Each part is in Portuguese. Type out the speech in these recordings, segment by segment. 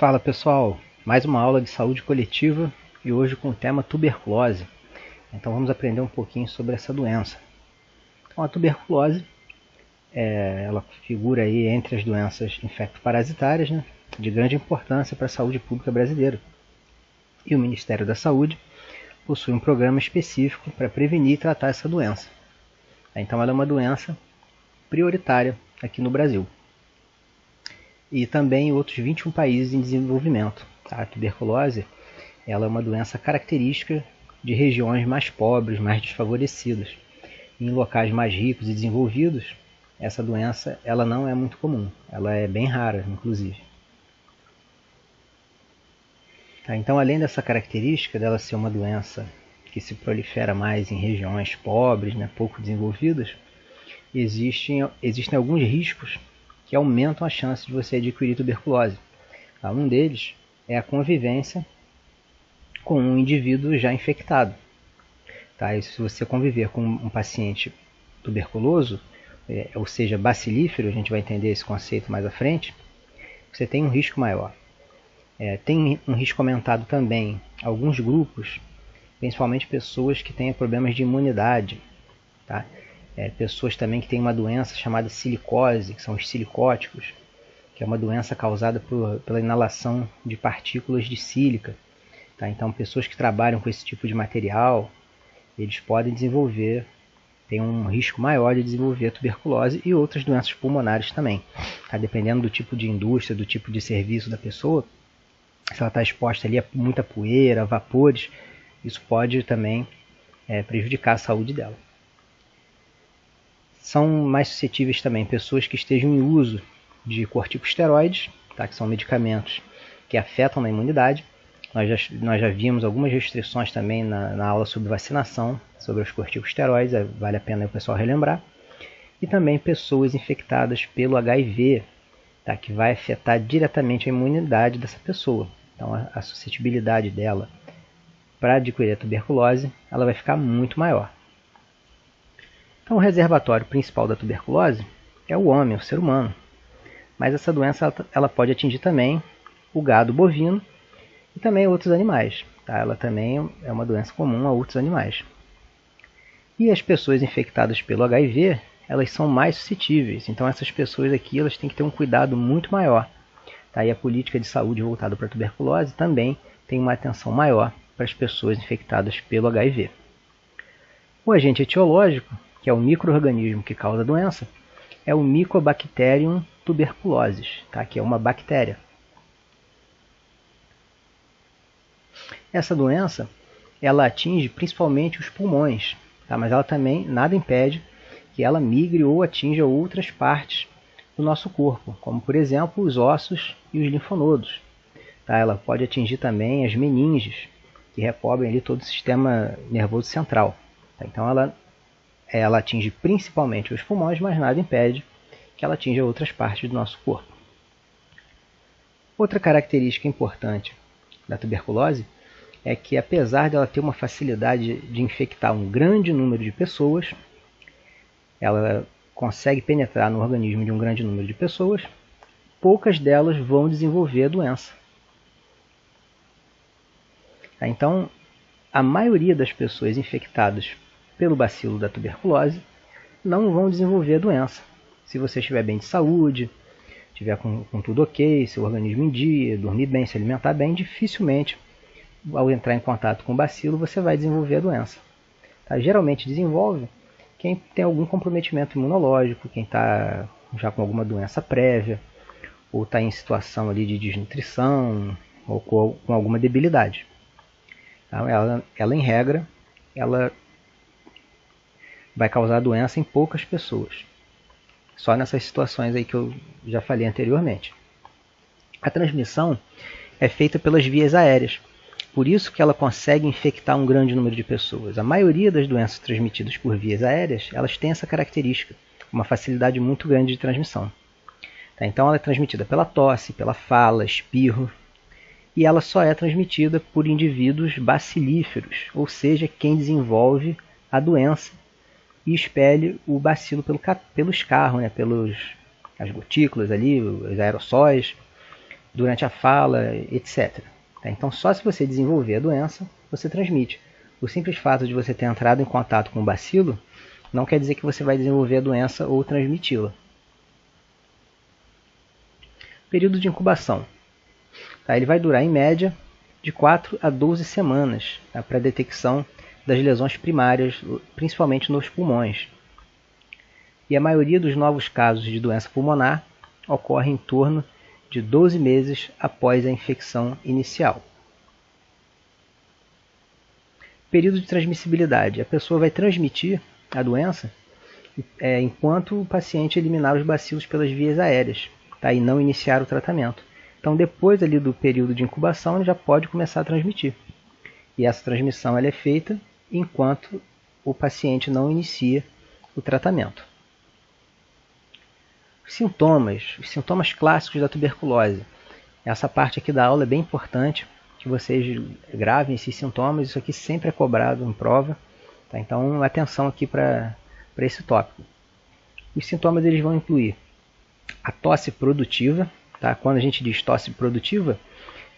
Fala pessoal, mais uma aula de saúde coletiva e hoje com o tema tuberculose. Então vamos aprender um pouquinho sobre essa doença. Então a tuberculose, ela figura aí entre as doenças infecto-parasitárias, né, de grande importância para a saúde pública brasileira. E o Ministério da Saúde possui um programa específico para prevenir e tratar essa doença. Então ela é uma doença prioritária aqui no Brasil. E também em outros 21 países em desenvolvimento. A tuberculose ela é uma doença característica de regiões mais pobres, mais desfavorecidas. Em locais mais ricos e desenvolvidos, essa doença ela não é muito comum, ela é bem rara, inclusive. Então, além dessa característica dela ser uma doença que se prolifera mais em regiões pobres, né, pouco desenvolvidas, existem alguns riscos que aumentam a chance de você adquirir tuberculose. Um deles é a convivência com um indivíduo já infectado. E se você conviver com um paciente tuberculoso, ou seja, bacilífero, a gente vai entender esse conceito mais à frente, você tem um risco maior. Tem um risco aumentado também alguns grupos, principalmente pessoas que têm problemas de imunidade, pessoas também que têm uma doença chamada silicose, que são os silicóticos, que é uma doença causada pela inalação de partículas de sílica. Então, pessoas que trabalham com esse tipo de material, eles podem desenvolver, tem um risco maior de desenvolver tuberculose e outras doenças pulmonares também. Dependendo do tipo de indústria, do tipo de serviço da pessoa, se ela está exposta ali a muita poeira, a vapores, isso pode também prejudicar a saúde dela. São mais suscetíveis também pessoas que estejam em uso de corticosteroides, que são medicamentos que afetam na imunidade. Nós já vimos algumas restrições também na aula sobre vacinação, sobre os corticosteroides, vale a pena o pessoal relembrar. E também pessoas infectadas pelo HIV, que vai afetar diretamente a imunidade dessa pessoa. Então a suscetibilidade dela para adquirir a tuberculose ela vai ficar muito maior. Então, o reservatório principal da tuberculose é o homem, o ser humano. Mas essa doença ela pode atingir também o gado bovino e também outros animais. Ela também é uma doença comum a outros animais. E as pessoas infectadas pelo HIV, elas são mais suscetíveis. Então, essas pessoas aqui elas têm que ter um cuidado muito maior. E a política de saúde voltada para a tuberculose também tem uma atenção maior para as pessoas infectadas pelo HIV. O agente etiológico, que é o micro-organismo que causa a doença, é o Mycobacterium tuberculosis, que é uma bactéria. Essa doença ela atinge principalmente os pulmões, mas ela também nada impede que ela migre ou atinja outras partes do nosso corpo, como por exemplo os ossos e os linfonodos. Ela pode atingir também as meninges, que recobrem ali todo o sistema nervoso central. Então ela atinge principalmente os pulmões, mas nada impede que ela atinja outras partes do nosso corpo. Outra característica importante da tuberculose é que, apesar dela ter uma facilidade de infectar um grande número de pessoas, ela consegue penetrar no organismo de um grande número de pessoas, poucas delas vão desenvolver a doença. Então, a maioria das pessoas infectadas pelo bacilo da tuberculose não vão desenvolver a doença. Se você estiver bem de saúde, estiver com tudo ok, seu organismo em dia, dormir bem, se alimentar bem, dificilmente, ao entrar em contato com o bacilo, você vai desenvolver a doença. Geralmente desenvolve quem tem algum comprometimento imunológico, quem está já com alguma doença prévia, ou está em situação ali de desnutrição, ou com alguma debilidade. Então, ela em regra, ela vai causar doença em poucas pessoas. Só nessas situações aí que eu já falei anteriormente. A transmissão é feita pelas vias aéreas. Por isso que ela consegue infectar um grande número de pessoas. A maioria das doenças transmitidas por vias aéreas, elas têm essa característica, uma facilidade muito grande de transmissão. Então ela é transmitida pela tosse, pela fala, espirro, e ela só é transmitida por indivíduos bacilíferos, ou seja, quem desenvolve a doença e expele o bacilo pelo escarro, pelas gotículas ali, os aerossóis. durante a fala, etc. Tá? Então, só se você desenvolver a doença, você transmite. O simples fato de você ter entrado em contato com o bacilo não quer dizer que você vai desenvolver a doença ou transmiti-la. Período de incubação. Tá? Ele vai durar, em média, de 4 a 12 semanas, tá? Para a detecção das lesões primárias, principalmente nos pulmões. E a maioria dos novos casos de doença pulmonar ocorre em torno de 12 meses após a infecção inicial. Período de transmissibilidade. A pessoa vai transmitir a doença enquanto o paciente eliminar os bacilos pelas vias aéreas, tá? E não iniciar o tratamento. Então, depois ali do período de incubação, ele já pode começar a transmitir. E essa transmissão ela é feita enquanto o paciente não inicia o tratamento. Os sintomas clássicos da tuberculose. Essa parte aqui da aula é bem importante, que vocês gravem esses sintomas. Isso aqui sempre é cobrado em prova. Tá? Então, atenção aqui para esse tópico. Os sintomas eles vão incluir a tosse produtiva. Tá? Quando a gente diz tosse produtiva,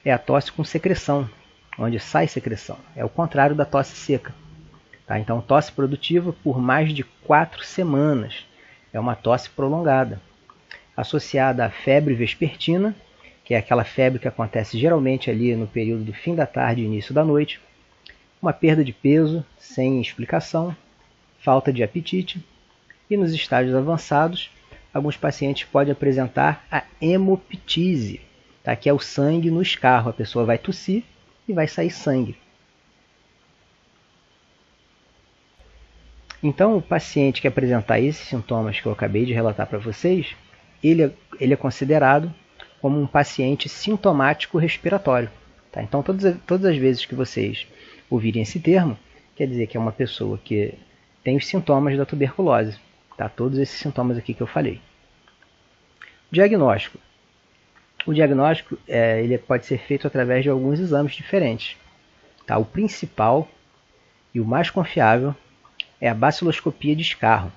é a tosse com secreção, onde sai secreção. É o contrário da tosse seca. Tá? Então, tosse produtiva por mais de 4 semanas. É uma tosse prolongada, associada à febre vespertina, que é aquela febre que acontece geralmente ali no período do fim da tarde e início da noite, uma perda de peso sem explicação, falta de apetite, e nos estágios avançados, alguns pacientes podem apresentar a hemoptise, tá? Que é o sangue no escarro. A pessoa vai tossir e vai sair sangue. Então, o paciente que apresentar esses sintomas que eu acabei de relatar para vocês, ele é considerado como um paciente sintomático respiratório. Tá? Então, todas as vezes que vocês ouvirem esse termo, quer dizer que é uma pessoa que tem os sintomas da tuberculose. Tá? Todos esses sintomas aqui que eu falei. Diagnóstico. O diagnóstico ele pode ser feito através de alguns exames diferentes. Tá? O principal e o mais confiável é a baciloscopia de escarro,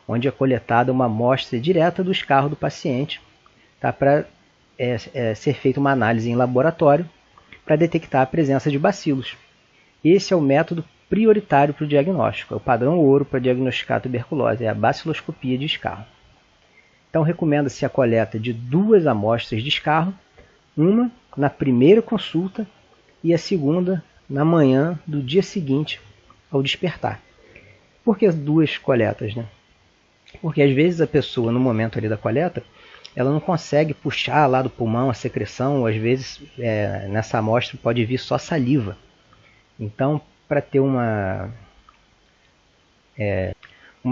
onde é coletada uma amostra direta do escarro do paciente, tá? Para ser feita uma análise em laboratório para detectar a presença de bacilos. Esse é o método prioritário para o diagnóstico, é o padrão ouro para diagnosticar a tuberculose, é a baciloscopia de escarro. Então, recomenda-se a coleta de 2 amostras de escarro, uma na primeira consulta e a segunda na manhã do dia seguinte ao despertar. Por que as 2 coletas, né? Porque às vezes a pessoa, no momento ali da coleta, ela não consegue puxar lá do pulmão a secreção, ou às vezes nessa amostra pode vir só saliva. Então, para ter uma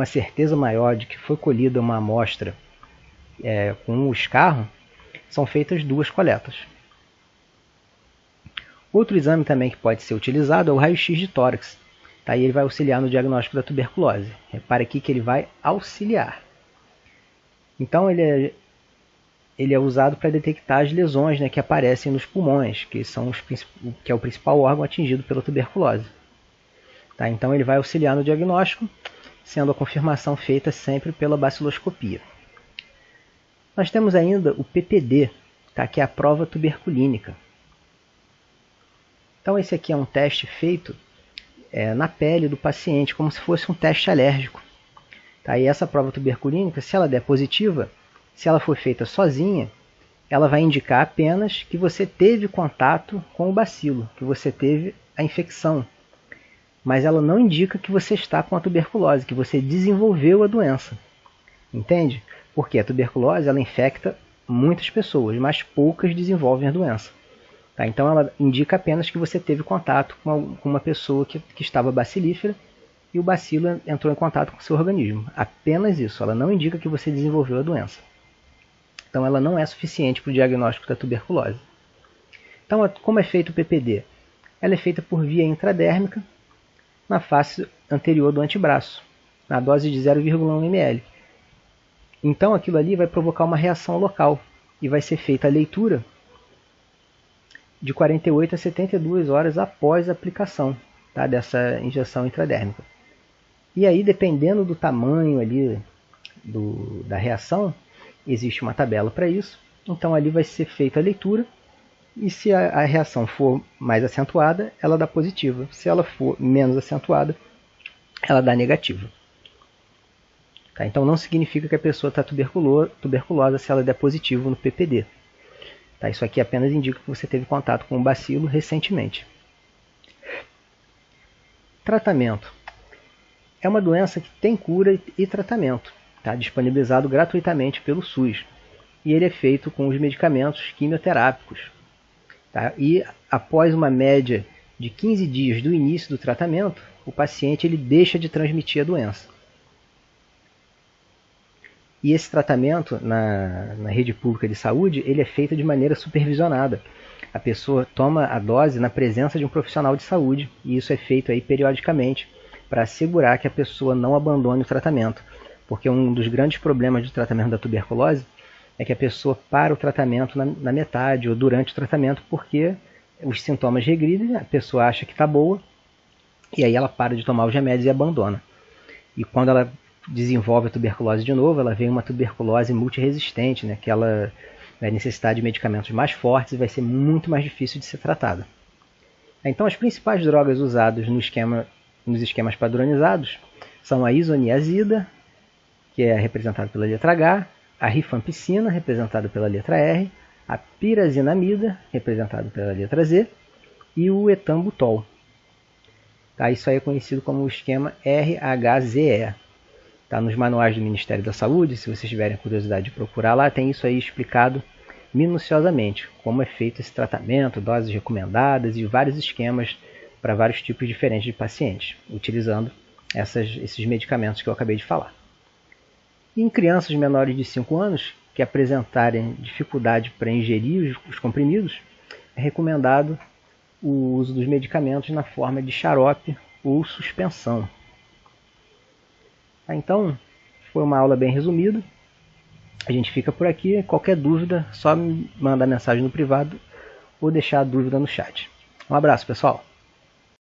certeza maior de que foi colhida uma amostra com o escarro, são feitas 2 coletas. Outro exame também que pode ser utilizado é o raio-x de tórax. Tá? E ele vai auxiliar no diagnóstico da tuberculose. Repare aqui que ele vai auxiliar. Então, ele é usado para detectar as lesões, né, que aparecem nos pulmões, que é o principal órgão atingido pela tuberculose. Tá? Então, ele vai auxiliar no diagnóstico, sendo a confirmação feita sempre pela baciloscopia. Nós temos ainda o PPD, tá? Que é a prova tuberculínica. Então, esse aqui é um teste feito na pele do paciente, como se fosse um teste alérgico. Tá? E essa prova tuberculínica, se ela der positiva, se ela for feita sozinha, ela vai indicar apenas que você teve contato com o bacilo, que você teve a infecção. Mas ela não indica que você está com a tuberculose, que você desenvolveu a doença. Entende? Porque a tuberculose ela infecta muitas pessoas, mas poucas desenvolvem a doença. Tá? Então ela indica apenas que você teve contato com uma pessoa que estava bacilífera e o bacilo entrou em contato com o seu organismo. Apenas isso, ela não indica que você desenvolveu a doença. Então ela não é suficiente para o diagnóstico da tuberculose. Então, como é feito o PPD? Ela é feita por via intradérmica na face anterior do antebraço, na dose de 0,1 ml. Então aquilo ali vai provocar uma reação local e vai ser feita a leitura de 48 a 72 horas após a aplicação, tá, dessa injeção intradérmica. E aí, dependendo do tamanho ali da reação, existe uma tabela para isso, então ali vai ser feita a leitura, e se a reação for mais acentuada, ela dá positiva. Se ela for menos acentuada, ela dá negativa. Tá? Então não significa que a pessoa está tuberculosa se ela der positivo no PPD. Tá? Isso aqui apenas indica que você teve contato com o bacilo recentemente. Tratamento. É uma doença que tem cura e tratamento, tá? Disponibilizado gratuitamente pelo SUS. E ele é feito com os medicamentos quimioterápicos. Tá? E após uma média de 15 dias do início do tratamento, o paciente ele deixa de transmitir a doença. E esse tratamento na rede pública de saúde ele é feito de maneira supervisionada. A pessoa toma a dose na presença de um profissional de saúde, e isso é feito aí periodicamente para assegurar que a pessoa não abandone o tratamento. Porque um dos grandes problemas do tratamento da tuberculose é que a pessoa para o tratamento na metade ou durante o tratamento porque os sintomas regridem, a pessoa acha que está boa e aí ela para de tomar os remédios e abandona. E quando ela desenvolve a tuberculose de novo, ela vem uma tuberculose multiresistente, né, que ela vai necessitar de medicamentos mais fortes e vai ser muito mais difícil de ser tratada. Então as principais drogas usadas nos esquemas padronizados são a isoniazida, que é representada pela letra H, a rifampicina, representada pela letra R, a pirazinamida, representada pela letra Z, e o etambutol. Tá? Isso aí é conhecido como o esquema RHZE. Tá? Nos manuais do Ministério da Saúde, se vocês tiverem curiosidade de procurar lá, tem isso aí explicado minuciosamente, como é feito esse tratamento, doses recomendadas e vários esquemas para vários tipos diferentes de pacientes, utilizando esses medicamentos que eu acabei de falar. Em crianças menores de 5 anos que apresentarem dificuldade para ingerir os comprimidos, é recomendado o uso dos medicamentos na forma de xarope ou suspensão. Então, foi uma aula bem resumida. A gente fica por aqui. Qualquer dúvida, só me mandar mensagem no privado ou deixar a dúvida no chat. Um abraço, pessoal!